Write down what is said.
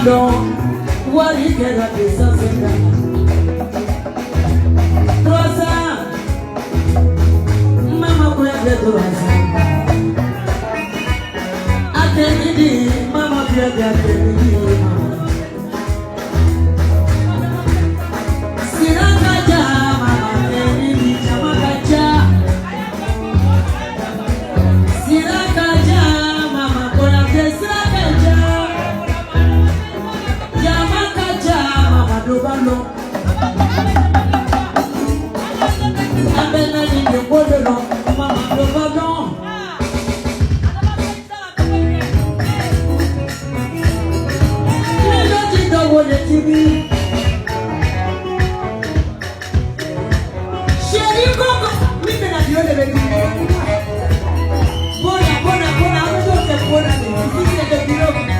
Ballon, Wally qu'elle a fait ça, c'est là. Maman, quoi, elle doit Attenidi, maman, bien, attenidi, Sirakaja, maman, attenidi, chamakaja. Sirakaja, maman, quoi, sirakaja. Chamakaja, maman, do ballon. Abena, ni de bolon, maman, do ballon. Chérie Coco, oui, c'est la viole de l'église. Bona, on va faire bona, c'est le bureau.